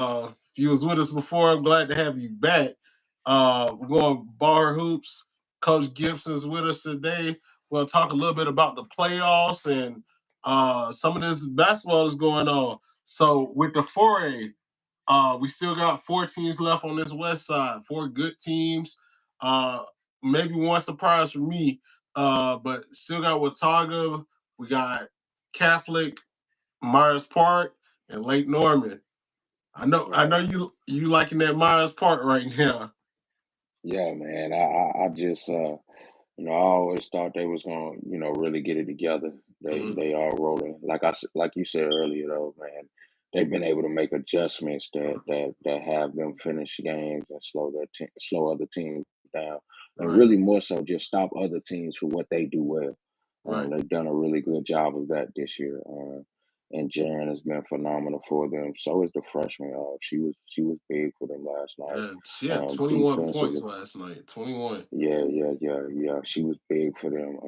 If you was with us before, I'm glad to have you back. We're going bar hoops. Coach Gibson's with us today. We're gonna talk a little bit about the playoffs and some of this basketball is going on. So with the 4A, we still got 4 teams left on this west side. 4 good teams. Uh, Maybe one surprise for me. But still got Watauga. We got Catholic, Myers Park, and Lake Norman. I know Right. you liking that Myers Park right now. Yeah, man. I just I always thought they was gonna, really get it together. They Mhm. they are rolling. Like you said earlier though, man. They've been able to make adjustments that have them finish games and slow other teams down, and Right, really more so just stop other teams for what they do well. right. They've done a really good job of that this year. And Jaren has been phenomenal for them. So is the freshman. She was big for them last night. She had 21 points Defensively, last night. 21. yeah. She was big for them.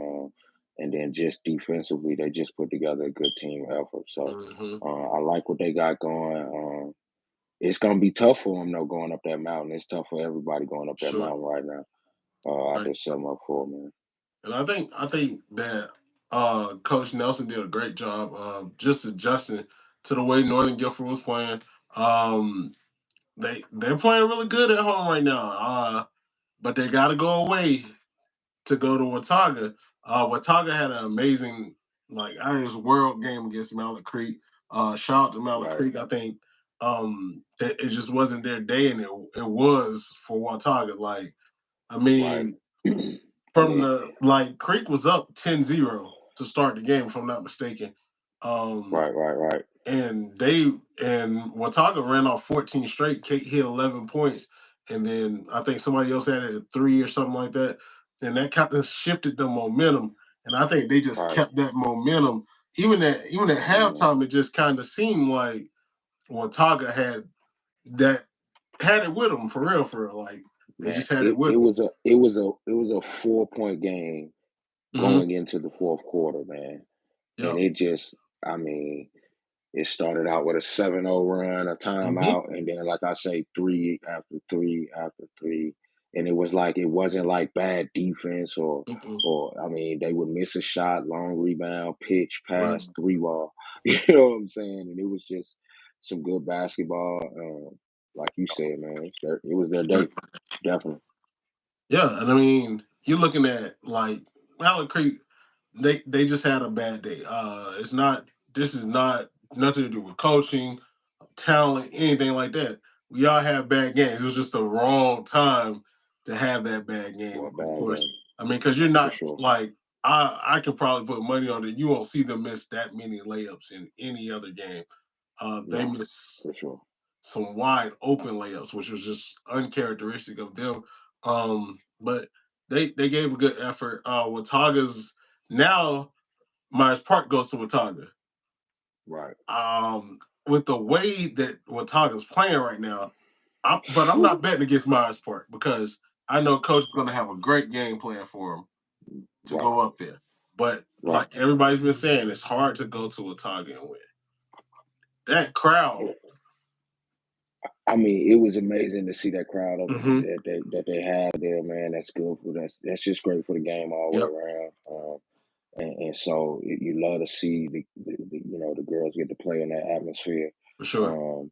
And then just defensively, they just put together a good team effort. So Hmm. I like what they got going. It's gonna be tough for them though going up that mountain. It's tough for everybody going up that Sure. mountain right now. I Right. just set them up for it, man. And I think that Coach Nelson did a great job of just adjusting to the way Northern Guilford was playing. Um, they're playing really good at home right now. But they got to go away to go to Watauga. Watauga had an amazing, like, Irish World game against Mallard Creek. Shout out to Mallard Right, Creek. I think it just wasn't their day, and it was for Watauga. Like, I right. mean, I from mean, the like Creek was up 10-0 to start the game, if I'm not mistaken. Um, right. and Watauga ran off 14 straight, Kate hit 11 points, and then I think somebody else had it at 3 or something like that, and that kind of shifted the momentum. And I think they just Right. kept that momentum. Even at Mhm. halftime, it just kind of seemed like Watauga that had it with them for real. Like they Man, just had it it, with it them. was a it was a it was a 4 point game Hmm. going into the fourth quarter, man. And Yep. it just, I mean, it started out with a 7-0 run, a Hmm. timeout, and then like I say, three after three after three. And it was like it wasn't like bad defense or I mean, they would miss a shot, long rebound, pitch, Right. pass, three ball. You know what I'm saying? And it was just some good basketball. Like you said, man, it was their day, definitely. Yeah, and I mean, you're looking at like Mallard Creek. They just had a bad day. It's not. This is not nothing to do with coaching, talent, anything like that. We all have bad games. It was just the wrong time to have that bad For game. a Of bad course, game, I mean, because you're for not sure. like I can probably put money on it. You won't see them miss that many layups in any other game. They No, miss for sure. some wide open layups, which was just uncharacteristic of them. But they gave a good effort. Watauga's now Myers Park goes to Watauga. Right. Um, with the way that Watauga's playing right now, but I'm not betting against Myers Park because I know Coach is going to have a great game plan for him to Right. go up there. But Right. like everybody's been saying, it's hard to go to Watauga and win. That crowd. I mean, it was amazing to see that crowd Hmm. that they had there, man. That's good for that's just great for the game all the way Yep, around. And so you love to see the girls get to play in that atmosphere. for sure. Um,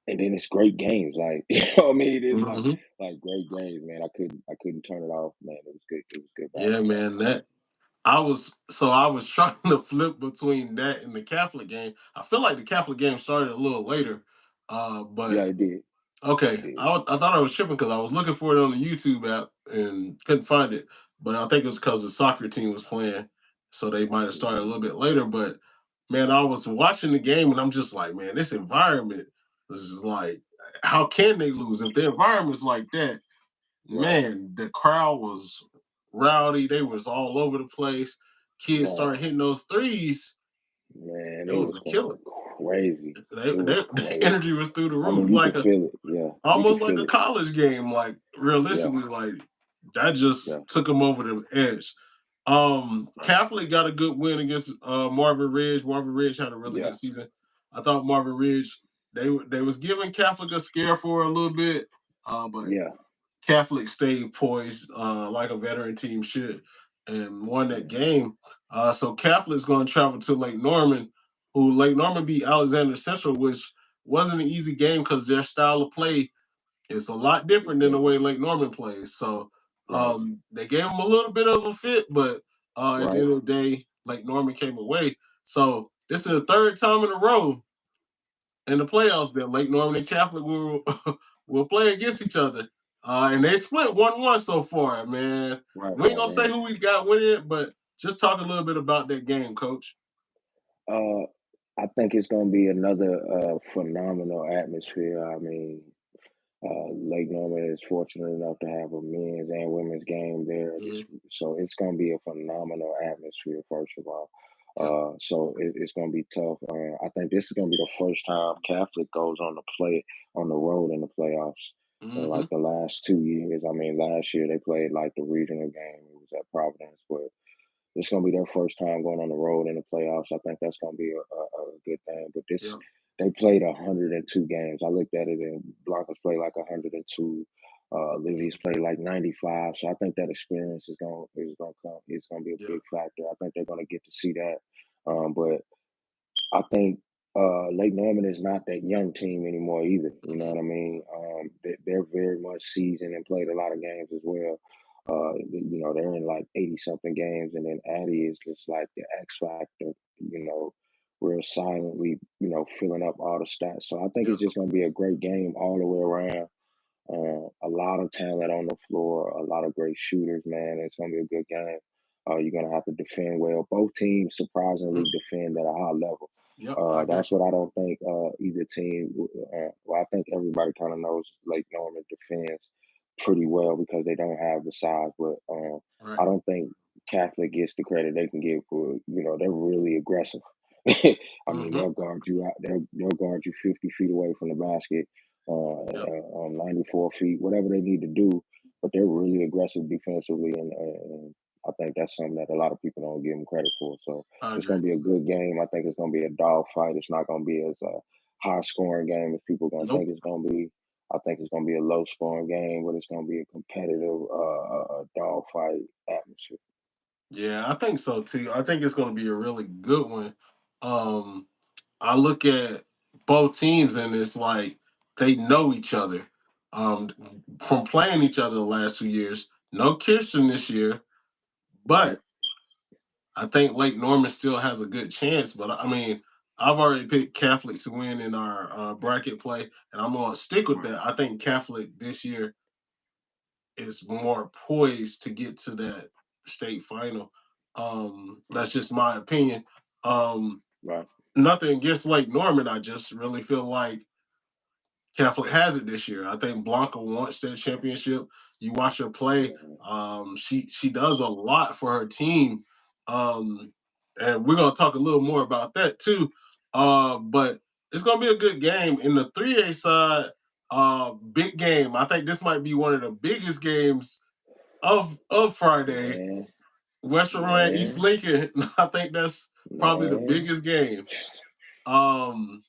and then it's great games, like what I mean. It's Hmm. like great games, man. I couldn't turn it off, man. It was good. It was good Yeah, basketball. man. I was trying to flip between that and the Catholic game. I feel like the Catholic game started a little later, Yeah, but it did. It okay. did. I thought I was tripping because I was looking for it on the YouTube app and couldn't find it. But I think it was because the soccer team was playing, so they might have started a Hmm. little bit later. But man, I was watching the game and I'm just like, man, this environment is like, how can they lose if the environment's like that? Right. Man, the crowd was rowdy. They was all over the place. Kids Right. started hitting those threes. Man, It it was was a killer. going crazy. They, It they, was the crazy. energy was through the I roof, mean, you could feel it. Yeah, you could almost like feel a it. college game. Like Yeah, realistically, like that yeah, just took them over the edge. Catholic got a good win against Marvin Ridge. Marvin Ridge had a really yeah. good season. I thought Marvin Ridge they was giving Catholic a scare for a little bit, but Yeah. Catholic stayed poised like a veteran team should and won that Mhm. game. So Catholic's going to travel to Lake Norman, who Lake Norman beat Alexander Central, which wasn't an easy game because their style of play is a lot different than the way Lake Norman plays. So Right. they gave them a little bit of a fit, but at the Right. end of the day, Lake Norman came away. So this is the third time in a row in the playoffs that Lake Norman and Catholic will will play against each other. And they split 1-1 so far, man. Right. We ain't Right. gonna say Right. who we got winning it, but just talk a little bit about that game, coach. Uh, I think it's gonna be another phenomenal atmosphere. I mean, Lake Norman is fortunate enough to have a men's and women's game there, Mhm. so it's going to be a phenomenal atmosphere. First of all, Yep. so it's going to be tough. I think this is going to be the first time Catholic goes on the play on the road in the playoffs. In like Hmm. the last 2 years, I mean, last year they played like the regional game. It was at Providence, but it's going to be their first time going on the road in the playoffs. I think that's going to be a good thing. But this, Yep. they played 102 games. I looked at it, and Blancos played like 102. Livy's Mhm. played like 95. So I think that experience is going to come. It's going to be a Yep. big factor. I think they're going to get to see that. But I think Lake Norman is not that young team anymore either. You know Mhm. what I mean? They're very much seasoned and played a lot of games as well. They're in like 80 something games, and then Addie is just like the X factor. Real silently, filling up all the stats. So I think Yep. it's just going to be a great game all the way around. A lot of talent on the floor, a lot of great shooters, man. It's going to be a good game. You're going to have to defend well. Both teams surprisingly Mhm. defend at a high level. Yep. I agree. That's what I don't think either team. Well, I think everybody kind of knows Lake Norman defends pretty well because they don't have the size. But Right. I don't think Catholic gets the credit they can get for. They're really aggressive. I mean, Hmm. they'll guard you out. They'll guard you 50 feet away from the basket Yep. on 94 feet, whatever they need to do. But they're really aggressive defensively, and I think that's something that a lot of people don't give them credit for. So I it's agree. going to be a good game. I think it's going to be a dog fight. It's not going to be as a high scoring game as people are going to think Nope. it's going to be. I think it's going to be a low scoring game, but it's going to be a competitive dog fight atmosphere. Yeah, I think so too. I think it's going to be a really good one. Um, I look at both teams and it's like they know each other um, from playing each other the last 2 years. No Kirsten this year, Right. but I think Lake Norman still has a good chance. But I mean, I've already picked Catholic to win in our bracket play, and I'm going to stick with Right. that. I think Catholic this year is more poised to get to that state final. That's Right. just my opinion. Um, Right. Nothing against Lake Norman. I just really feel like Catholic has it this year. I think Blanca wants that championship. You watch her play. Mhm. She does a lot for her team. Um, and we're gonna talk a little more about that too. But it's gonna be a good game. In the 3A side, big game. I think this might be one of the biggest games of Friday. Man, Western Rowan, East man, Lincoln. I think that's probably the man. biggest game. Um,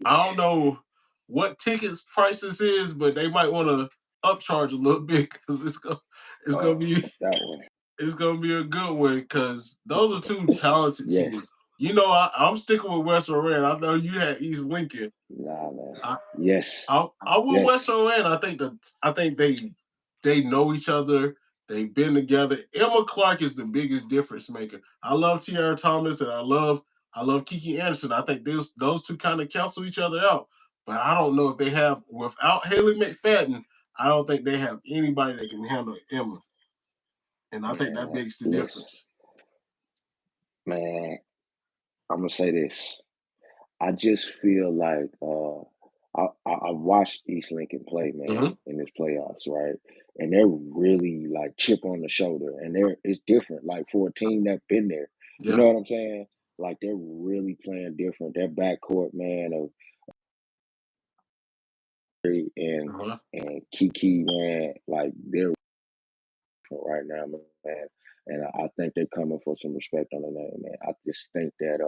I don't know what tickets prices is, but they might want to upcharge a little bit because it's gonna Oh, be that one. it's gonna be a good one because those are two talented Yes. teams. I'm sticking with Western Rowan. I know you had East Lincoln. Nah, man. I Yes. I will Yes. Western Rowan. I think they know each other. They've been together. Emma Clark is the biggest difference maker. I love Tiara Thomas and I love Kiki Anderson. I think those two kind of cancel each other out. But I don't know if they have without Haley McFadden. I don't think they have anybody that can handle Emma, and I think that Man. makes the Listen, difference. man. I'm gonna say this. I just feel like I watched East Lincoln play, man, Hmm. in this playoffs, right? And they're really like chip on the shoulder, and it's different. Like for a team that's been there, you Yeah. know what I'm saying? Like they're really playing different. Their backcourt, man, of Harry Uh-huh. and Kiki, man, like they're right now, man. And I think they're coming for some respect on the name, man. I just think that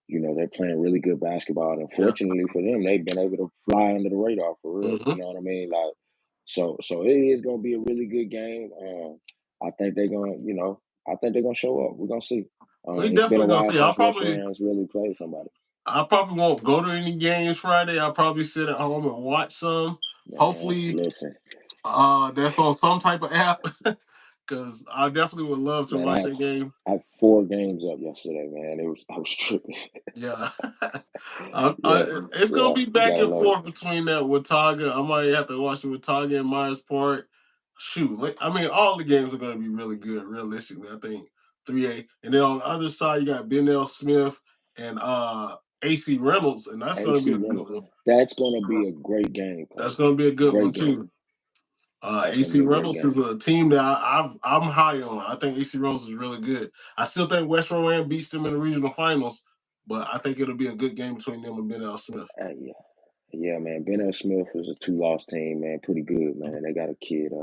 they're playing really good basketball. And Yeah. fortunately for them, they've been able to fly under the radar for real. Mm-hmm. You know what I mean? Like, so it is gonna be a really good game. I think they're gonna show up. We're gonna see. We It's been a definitely gonna while see. since Western has really played somebody. I probably won't go to any games Friday. I'll probably sit at home and watch some. Man, Hopefully, listen, that's on some type of app because I definitely would love to man, watch that game. I had 4 games up yesterday, man. I was tripping. Yeah, Yeah, it's gonna yeah, be you back gotta and love it. forth between that Watauga. I might have to watch it Watauga and Myers Park. Shoot, I mean, all the games are gonna be really good. Realistically, I think 3A, and then on the other side you got Ben L. Smith and AC Reynolds, and that's gonna be AC a good Reynolds. one. That's gonna be a great game, That's Coach. going to be a good one Great game. too. That's gonna AC be a great Reynolds is game. a team that I'm high on. I think AC Reynolds is really good. I still think West Rowan beats them in the regional finals, but I think it'll be a good game between them and Ben L. Smith. Yeah. Yeah, man. Ben L. Smith is a 2-loss team, man. Pretty good, man. They got a kid,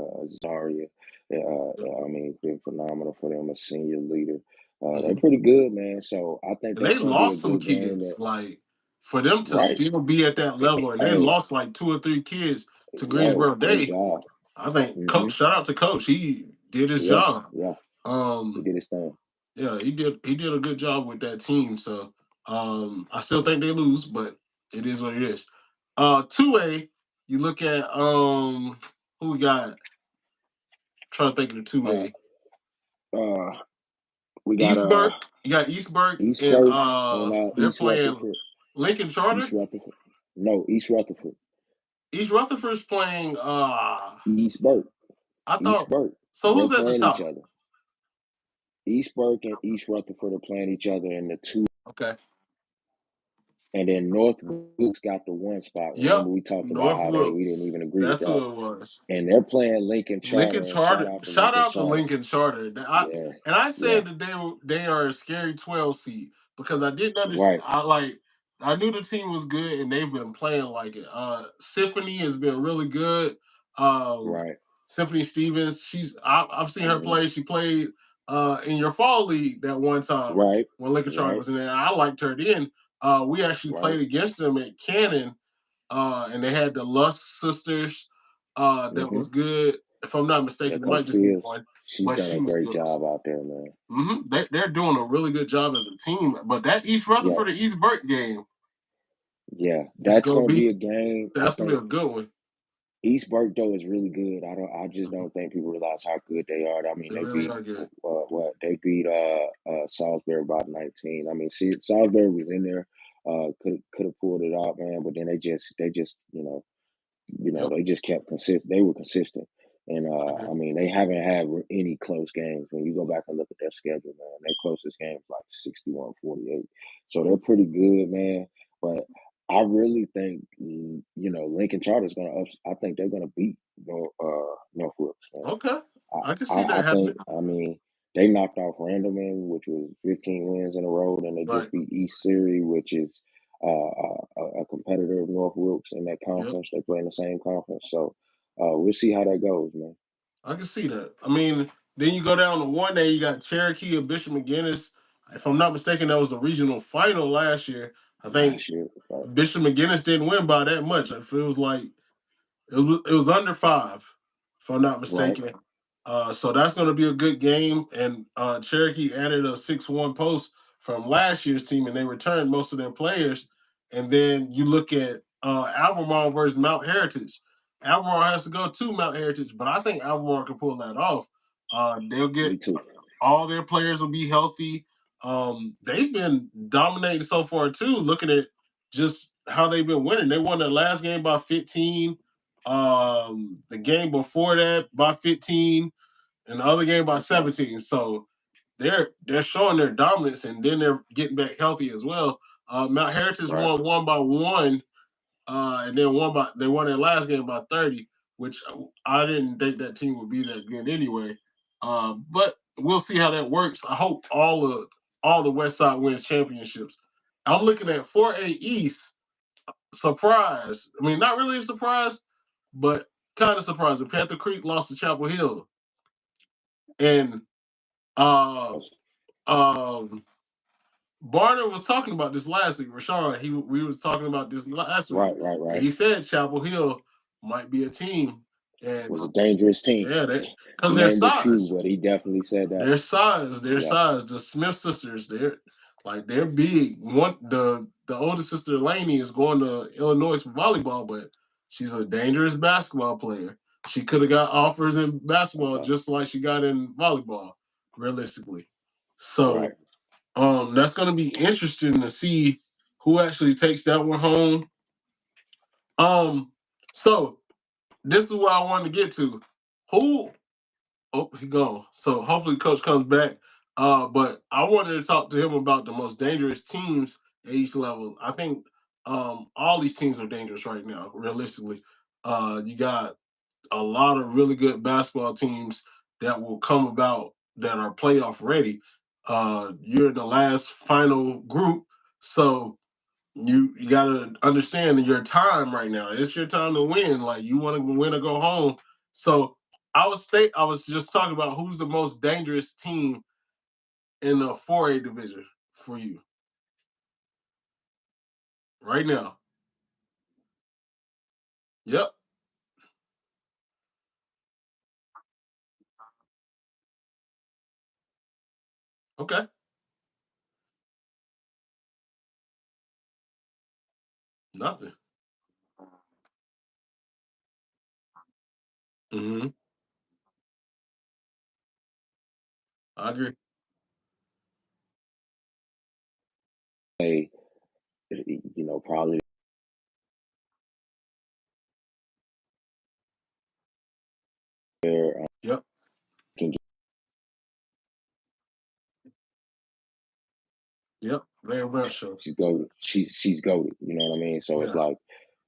Zaria. I mean, been phenomenal for them, a senior leader. They're Mhm. pretty good, man. So I think And they that's gonna be a lost some good game. kids. Like for them to Right. still be at that level, and they Hey, lost like 2 or 3 kids to yo, Greensboro great Day. job. I think Mm-hmm. Coach, shout out to Coach. He did his Yeah, job. yeah. He Um, did his thing. Yeah, he did a good job with that team. So I still think they lose, but it is what it is. 2A, you look at who we got, trying to think of the Uh, 2A. uh, we got Eastburg. You got Eastburg and Eastburg and they're East playing Rutherford. Lincoln Charter. East Rutherford. No, East Rutherford. East Rutherford's playing Eastburg. I thought Eastburg. so They're who's at the playing each top? other. Eastburg and East Rutherford are playing each other in the 2, Okay. and then North Wilkes got the 1 spot. Yep. Remember we talked about North how we didn't Wilkes. even agree with That's that. who it was. And they're playing Lincoln Lincoln Charter, and shout Charter. out to Shout Lincoln out to Charter. Lincoln Charter. Yeah, I yeah, said that they are a scary 12 seed because I didn't understand. right, I knew the team was good and they've been playing like it. Symphony has been really good. right. Symphony Stevens. I've seen her Hmm. play. She played in your fall league that one time Right, when Lincoln Charter right, was in there. I liked her then. We actually right. played against them at Cannon, and they had the Lust sisters. That Hmm. was good. If I'm not Yeah, mistaken, it might Coach just be Fields, one, she's but done she a was great good. job out there, man. They're doing a really good job as a team. But that East Yeah, Rutherford and East Burke game yeah. is That's gonna gonna be be a game. I that's gonna be think a good one. East Burke is really good. I just Mhm. don't think people realize how good they are. I mean, They they really beat are good. they beat Salisbury by 19. I mean, see, Salisbury was in there, could have pulled it out, man. But then they just Yep. they just kept consistent. They were consistent, and I agree. I mean, they haven't had any close games. When you go back and look at their schedule, man, their closest game was like 61-48. So they're pretty good, man. But I really think Lincoln Charter's gonna I think they're gonna beat Northwoods, man. Okay. I, I can see I that think, happening. I mean, they knocked off Randleman, which was 15 wins in a row. Then they Right. just beat East Surrey, which is a competitor of North Wilkes in that Yep. conference. They play in the same conference. So we'll see how that goes, man. I can see that. I mean, then you go down to 1A, you got Cherokee and Bishop McGinnis. If I'm not mistaken, that was the regional final last year. I think Last year, right? Bishop McGinnis didn't win by that much. It feels like it was under 5, if I'm not Right. mistaken. So that's going to be a good game. And Cherokee added a 6-1 post from last year's team, and they returned most of their players. And then you look at Albemarle versus Mount Heritage. Albemarle has to go to Mount Heritage, but I think Albemarle can pull that off. They'll Me get too. all their players will be healthy. They've been dominating so far too. Looking at just how they've been winning, they won their last game by 15. The game before that by 15, and the other game by Okay. 17. So they're showing their dominance, and then they're getting back healthy as well. Mount Heritage Right. won 1-1, and then they won their last game by 30, which I didn't think that team would be that good anyway. But we'll see how that works. I hope all the West Side wins championships. I'm looking at 4A East. Surprise. I mean, not really a surprise, but kind of surprising. Panther Creek lost to Chapel Hill, and uh, um, Barner was talking about this last week. Rashawn, we was talking about this last week. Right. He said Chapel Hill might be a team, and was a dangerous team. Yeah, because he their named a few, size. but he definitely said that. Their size. The Smith sisters, they're big. The oldest sister Lainey is going to Illinois for volleyball, but she's a dangerous basketball player. She could have got offers in basketball just like she got in volleyball, realistically. So that's going to be interesting to see who actually takes that one home. So this is what I wanted to get to. Who? Oh, he gone. So hopefully Coach comes back. But I wanted to talk to him about the most dangerous teams at each level. I think all these teams are dangerous right now, realistically. You got a lot of really good basketball teams that will come about that are playoff ready. You're in the last final group, so you got to understand your time right now. It's your time to win. Like you want to win or go home. So I was just talking about who's the most dangerous team in the 4A division for you right now. Yep. Okay. Nothing. Mm-hmm. I agree. Say, probably there Yep. can get. Yep. Very much so. She's goated. She's goated. You know what I mean? So it's like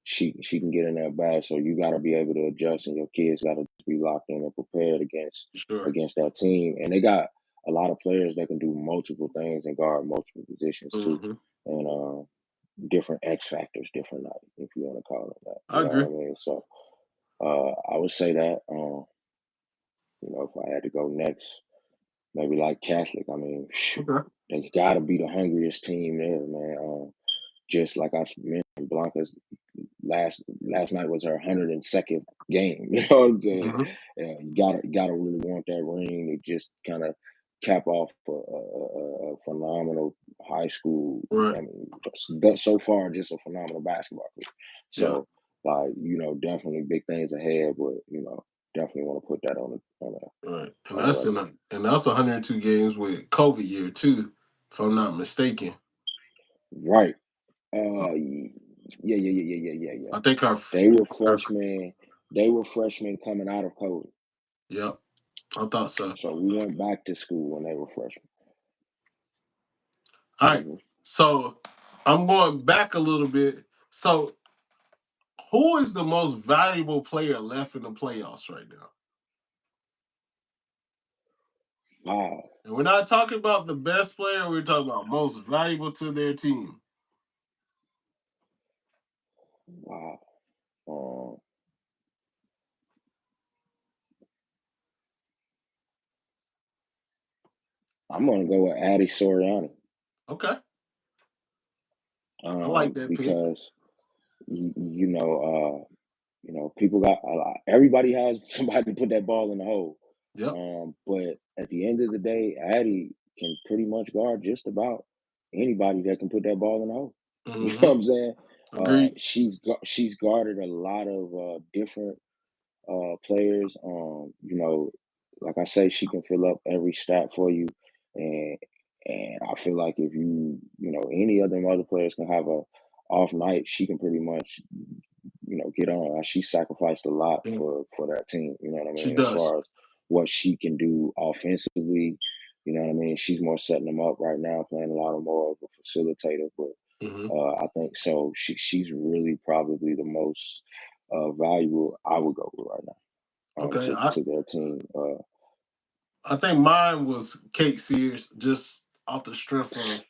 she can get in there bad. So you got to be able to adjust, and your kids got to be locked in and prepared against that team. And they got a lot of players that can do multiple things and guard multiple positions too, and different X factors, different like if you want to call it that. I You know agree. what I mean? So I would say that. If I had to go next, maybe like Catholic. I mean, they got to be the hungriest team there, man. Just like I mentioned, Blanca's last night was her 102nd game. You know what I'm saying? You gotta really want that ring to just kind of cap off a phenomenal high school. Right. I mean, so far just a phenomenal basketball career. So definitely big things ahead, but definitely want to put that on the Right. And on the that's record. and that's 102 games with COVID year too, if I'm not mistaken. Right. Uh, Yeah. I think They were freshmen. They were freshmen coming out of COVID. Yep. I thought so. So we went back to school when they were freshmen. All right. So I'm going back a little bit. So who is the most valuable player left in the playoffs right now? Wow. And we're not talking about the best player, we're talking about most valuable to their team. Wow. I'm gonna go with Addy Soriani. Okay. I like that because people got everybody has somebody to put that ball in the hole. Yep. But at the end of the day, Addy can pretty much guard just about anybody that can put that ball in the hole. You know what I'm saying? Agreed. She's guarded a lot of different players. Like I say, she can fill up every stat for you, and I feel like if any of them other players can have a off night, she can pretty much get on. She sacrificed a lot for that team. You know what I She mean? As does. far as what she can do offensively, you know what I mean? She's more setting them up right now, playing a lot of more of a facilitator. But I think so. She's really probably the most valuable. I would go with right now. Okay. To their team. I think mine was Kate Sears, just off the strength of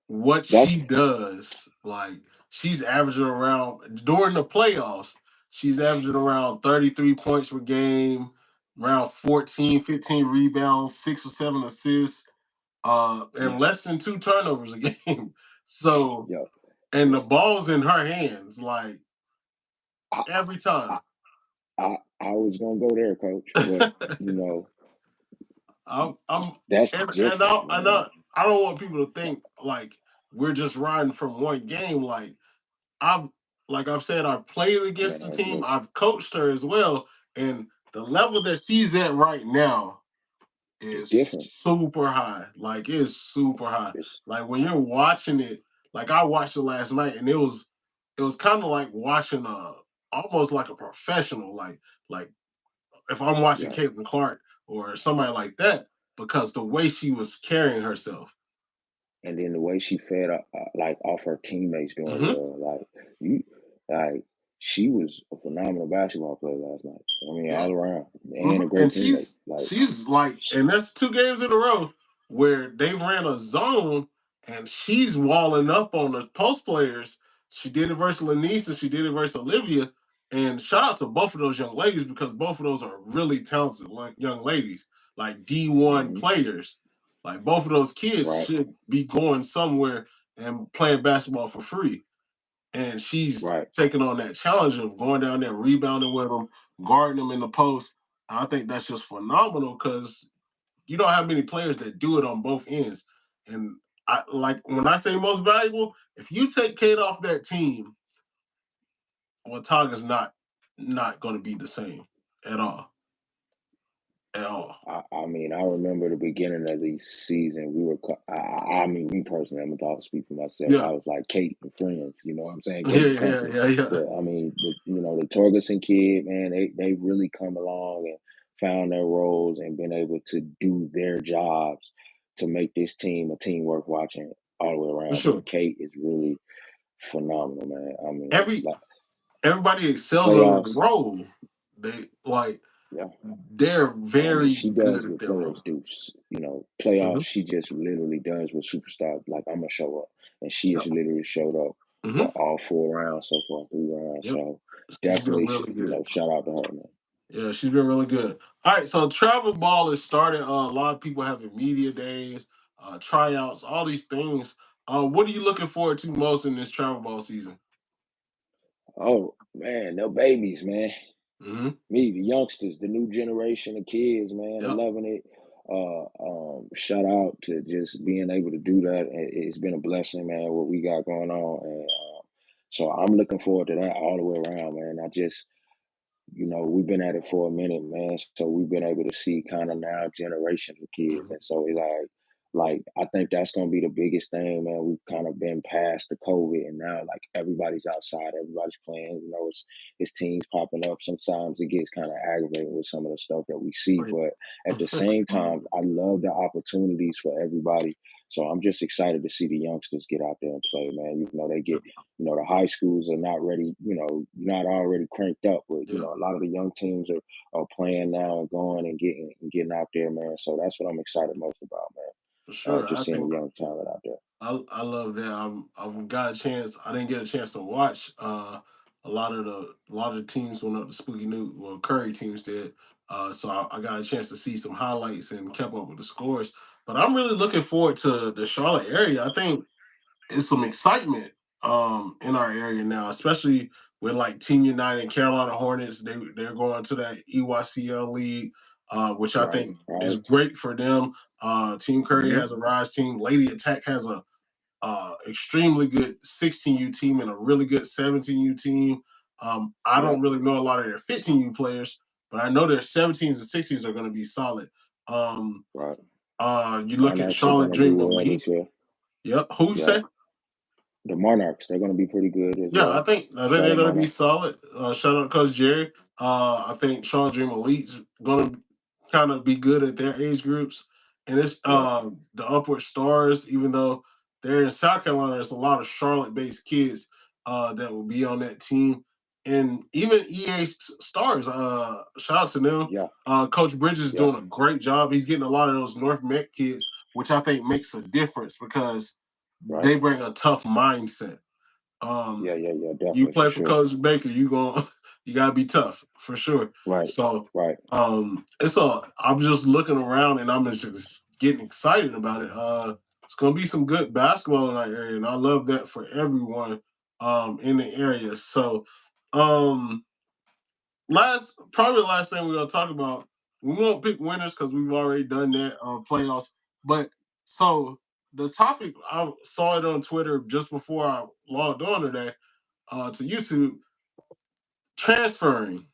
what she does. Like she's averaging around during the playoffs, she's averaging around 33 points per game, around 14, 15 rebounds, 6 or 7 assists. and less than 2 turnovers a game. So, Yeah. and the Listen, ball's in her hands, like I, every I, time. I was gonna go there, Coach, but you know I'm that's and different, man. I don't want people to think like we're just riding from one game. I've like I've said, I've played against the Man, team. listen, I've coached her as well, and the level that she's at right now it's is different. super high. Like it's super high. It's Like when you're watching it, like I watched it last night, and it was kind of like watching almost like a professional. Like if I'm watching yeah. Caitlin Clark or somebody like that, because the way she was carrying herself. And then the way she fed like off her teammates doing Hmm. well, like you, like she was a phenomenal basketball player last night. I mean, Yeah. all around, Hmm. and a And great teammate. Like, she's like, and that's 2 games in a row where they ran a zone and she's walling up on the post players. She did it versus Lanice and she did it versus Olivia. And shout out to both of those young ladies because both of those are really talented young ladies, like D1 hmm players. Like both of those kids right, should be going somewhere and playing basketball for free. And she's right. taking on that challenge of going down there, rebounding with them, guarding them in the post. I think that's just phenomenal because you don't have many players that do it on both ends. And I like when I say most valuable, if you take Kate off that team, Watauga's not going to be the same at all, at all. I mean, I remember the beginning of the season. We were, I mean, me personally, I'm gonna talk speak for myself. I Yeah, was like Kate and friends, you know what I'm saying? yeah, Kate and yeah, company. yeah, yeah. But I mean, the Torgerson kid, man, they really come along and found their roles and been able to do their jobs to make this team a team worth watching all the way For around. sure. And Kate is really phenomenal, man. I mean, Every like everybody excels on their playoffs, role. They like yeah. they're I mean, very she does good at what their players role. do. You know, playoffs, Hmm. she just literally does what superstars like. I'm gonna show up, and she has Yep. literally showed up Hmm. for all 4 rounds so far, 3 rounds. Yep. So She's been definitely, really good. shout out to her, man. Yeah, she's been really good. All right, so travel ball is starting. A lot of people having media days, tryouts, all these things. What are you looking forward to most in this travel ball season? Oh man, no babies, man. Hmm. Me, the youngsters, the new generation of kids, man, are Yep, loving it. Shout out to just being able to do that. It's been a blessing, man. What we got going on, and so I'm looking forward to that all the way around, man. I just we've been at it for a minute, man. So we've been able to see kind of now generations of kids. hmm, And so it's like I think that's gonna be the biggest thing, man. We've kind of been past the COVID and now like everybody's outside, everybody's playing, it's teams popping up. Sometimes it gets kind of aggravating with some of the stuff that we see. But at the same time, I love the opportunities for everybody. So I'm just excited to see the youngsters get out there and play, man. They get the high schools are not ready, not already cranked up, but yeah, a lot of the young teams are playing now and going and getting out there, man. So that's what I'm excited most about, for man. sure. I Just seeing the think young talent out there. I love that. I've got a chance. I didn't get a chance to watch a lot of the teams went up to Spooky New. Well, Curry teams did. So I got a chance to see some highlights and kept up with the scores. But I'm really looking forward to the Charlotte area. I think it's some excitement in our area now, especially with like Team United and Carolina Hornets. They're going to that EYCL league, which I Right, think is right. great for them. Team Curry hmm has a rise team. Lady Attack has a extremely good 16U team and a really good 17U team. I Yeah, don't really know a lot of their 15U players, but I know their 17s and 16s are going to be solid. Um, right. you look at Monarchs are Charlotte gonna do Dream well Elite. this year. Yep. Who you Yeah, say? the Monarchs, they're gonna be pretty good as Yeah, well. I think they're Charlotte going to be Monarchs. solid. Shout out to Coach Jerry. I think Charlotte Dream Elite's going to kind of be good at their age groups, and it's Yeah, the Upward Stars. Even though they're in South Carolina, there's a lot of Charlotte-based kids that will be on that team, and even EA Stars. Shout out to them. yeah, Coach Bridges is yeah. doing a great job. He's getting a lot of those North Met kids, which I think makes a difference because Right. they bring a tough mindset. Yeah, Um, yeah, yeah. you Definitely for play for sure. Coach Baker, you going You gotta be tough for sure. Right. So Right. I'm just looking around and I'm just getting excited about it. It's gonna be some good basketball in that area, and I love that for everyone in the area. So um probably the last thing we're gonna talk about. We won't pick winners because we've already done that playoffs. But so the topic, I saw it on Twitter just before I logged on today to YouTube. Transferring.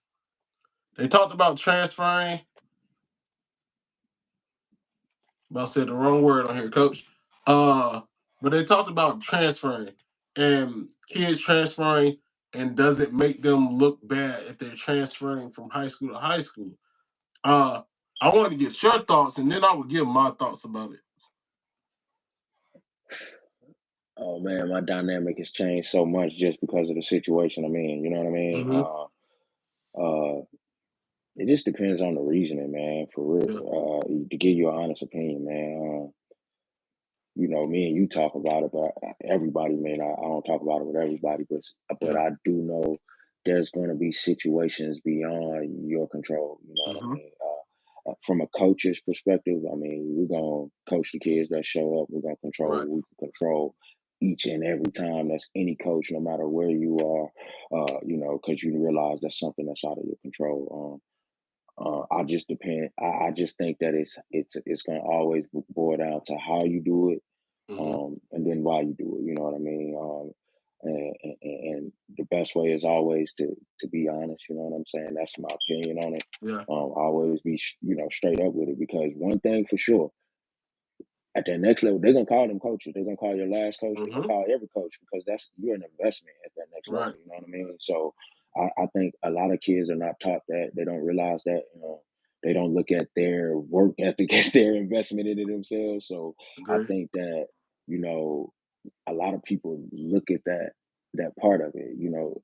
They talked about transferring. I said the wrong word on here, Coach. But they talked about transferring and kids transferring, and does it make them look bad if they're transferring from high school to high school? I wanted to get your thoughts, and then I would give my thoughts about it. Oh man, my dynamic has changed so much just because of the situation I'm in. You know what I mean? Mm-hmm. It just depends on the reasoning, man. For Yeah. real, to give you an honest opinion, man. You know, me and you talk about it, but everybody, man, I don't talk about it with everybody, but Yeah. I do know there's going to be situations beyond your control. You know what I Mm-hmm. mean? From a coach's perspective, I mean, we're gonna coach the kids that show up. We're gonna control Right. what we can control each and every time. That's any coach, no matter where you are. You know, because you realize that's something that's out of your control. I just depend. I just think that it's gonna always boil down to how you do it, Mm-hmm. and then why you do it. You know what I mean? And the best way is always to be honest. You know what I'm saying? That's my opinion on it. Yeah. Always be straight up with it, because one thing for sure, at that next level, they're gonna call them coaches. They're gonna call your last coach. They're gonna Mm-hmm. call every coach, because that's you're an investment at that next level. Right. You know what I mean? So I think a lot of kids are not taught that. They don't realize that. You know, they don't look at their work ethic as their investment in it themselves. So I Agree. think that, you know, a lot of people look at that part of it. You know,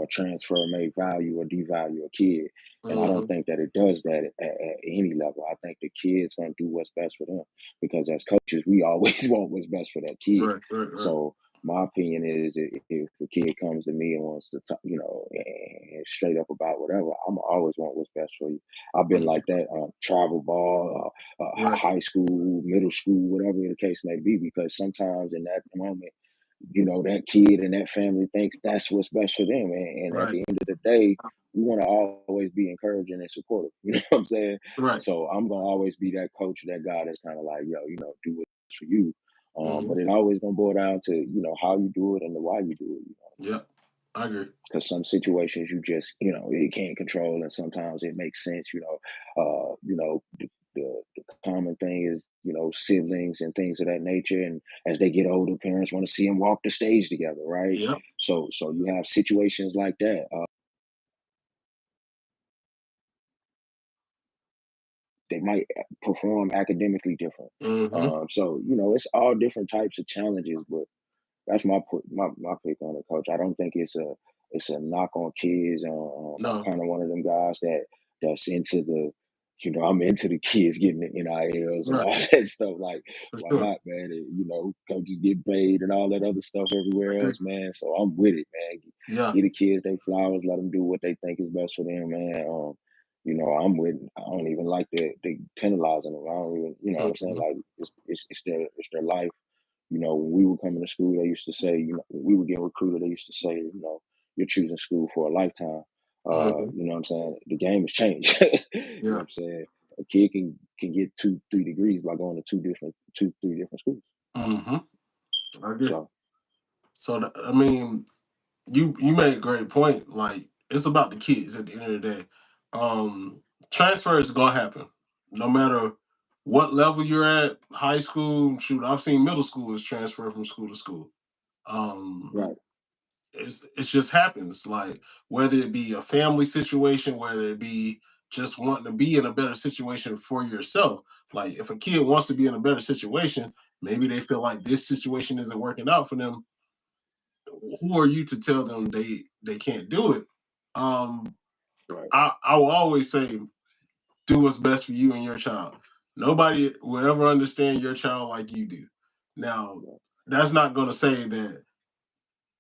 a transfer may value or devalue a kid, and I don't Mm-hmm. think that it does that at any level. I think the kid's gonna do what's best for them, because as coaches, we always want what's best for that kid. Right. Right. Right. So my opinion is, if a kid comes to me and wants to talk, and straight up about whatever, I'm always want what's best for you. I've been like Mm-hmm. that, travel ball, Right. high school, middle school, whatever the case may be, because sometimes in that moment, that kid and that family thinks that's what's best for them. And at Right. the end of the day, we want to always be encouraging and supportive. You know what I'm saying? Right. So I'm gonna always be that coach, that guy that's kind of like, yo, do what's best for you. Mm-hmm. But it always gonna boil down to, how you do it and the why you do it. Yep. I agree. Because some situations you just, you can't control, and sometimes it makes sense. The common thing is, siblings and things of that nature, and as they get older, parents want to see them walk the stage together, right? Yep. So you have situations like that. They might perform academically different. Mm-hmm. So it's all different types of challenges, but that's my pick on it, coach. I don't think it's a knock on kids. I'm No. kind of one of them guys that's into I'm into the kids getting the NILs and Right. all that stuff. Like, For why sure. not, man? Coaches get paid and all that other stuff I everywhere agree. else, man. So I'm with it, man. Yeah. Give the kids their flowers, let them do what they think is best for them, man. I'm with. I don't even like the penalizing them. I don't even, what I'm saying. Mm-hmm. Like, it's their life. When we were coming to school, they used to say, when we were getting recruited, they used to say, you're choosing school for a lifetime. Mm-hmm. You know what I'm saying? The game has changed. You know what Yeah. I'm saying? A kid can get 2, 3 degrees by going to two, 3 different schools. Mm-hmm. I agree. So So I mean, you made a great point. Like, it's about the kids at the end of the day. Um, Transfers is gonna happen, no matter what level you're at. High school, shoot, I've seen middle schoolers transfer from school to school. Um, right, it's just happens. Like, whether it be a family situation, whether it be just wanting to be in a better situation for yourself. Like, if a kid wants to be in a better situation, maybe they feel like this situation isn't working out for them. Who are you to tell them they can't do it? Um, right, I will always say, do what's best for you and your child. Nobody will ever understand your child like you do. Now, right, that's not going to say that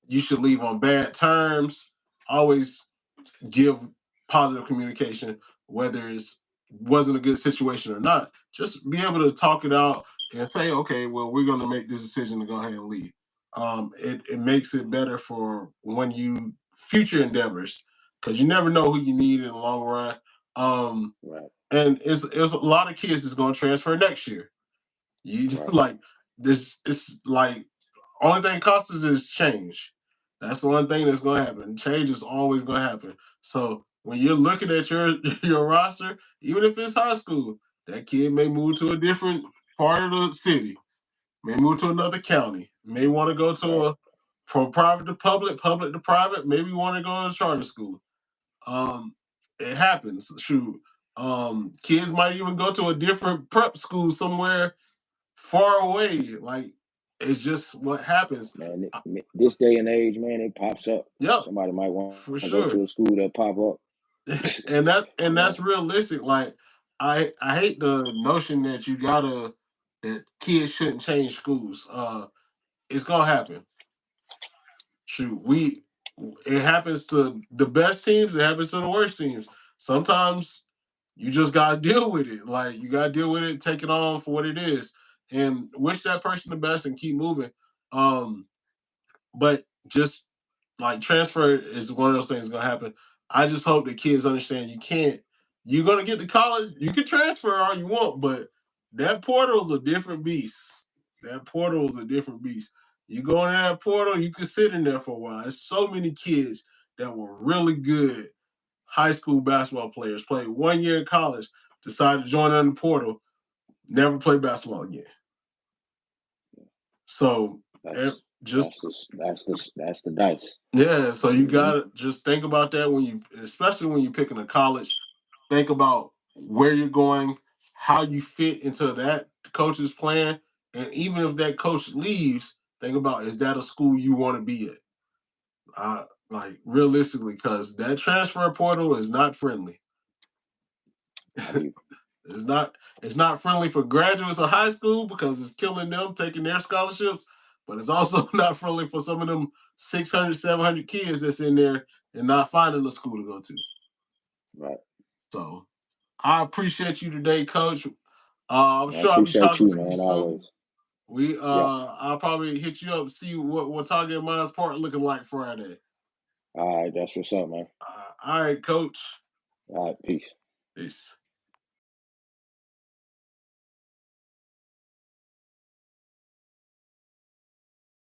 you should leave on bad terms. Always give positive communication, whether it's wasn't a good situation or not. Just be able to talk it out and say, okay, well, we're going to make this decision to go ahead and leave. It makes it better for when you future endeavors, because you never know who you need in the long run. Right. And it's a lot of kids that's going to transfer next year. You Right. like this. It's like only thing costs us is change. That's the one thing that's going to happen. Change is always going to happen. So when you're looking at your roster, even if it's high school, that kid may move to a different part of the city, may move to another county, may want to go to Right. from private to public, public to private, maybe want to go to charter school. It happens. Shoot. Kids might even go to a different prep school somewhere far away. Like, it's just what happens. Man, this day and age, man, it pops up. Yep, Somebody might want for to go sure. to a school that pop up. and You that's know, realistic. Like, I hate the notion that that kids shouldn't change schools. It's gonna happen. Shoot, it happens to the best teams, it happens to the worst teams. Sometimes you just gotta deal with it. Like, you gotta deal with it, take it on for what it is, and wish that person the best and keep moving. But just like, transfer is one of those things gonna happen. I just hope that kids understand you're gonna get to college, you can transfer all you want, but that portal is a different beast. That portal is a different beast. You go in that portal, you can sit in there for a while. There's so many kids that were really good high school basketball players, played 1 year in college, decided to join in the portal, never play basketball again. So that's just that's the dice. yeah, so you Mm-hmm. gotta just think about that especially when you're picking a college. Think about where you're going, how you fit into that coach's plan, and even if that coach leaves, think about, is that a school you want to be at? Like, realistically, because that transfer portal is not friendly. It's not friendly for graduates of high school because it's killing them taking their scholarships, but it's also not friendly for some of them 600, 700 kids that's in there and not finding a school to go to. Right. So I appreciate you today, Coach. I'm I sure I'll be appreciate talking you, to you man. soon. Always. Yeah. I'll probably hit you up, see what Target Mines Park looking like Friday. All right. That's what's up, man. All right, Coach. All right. Peace. Peace.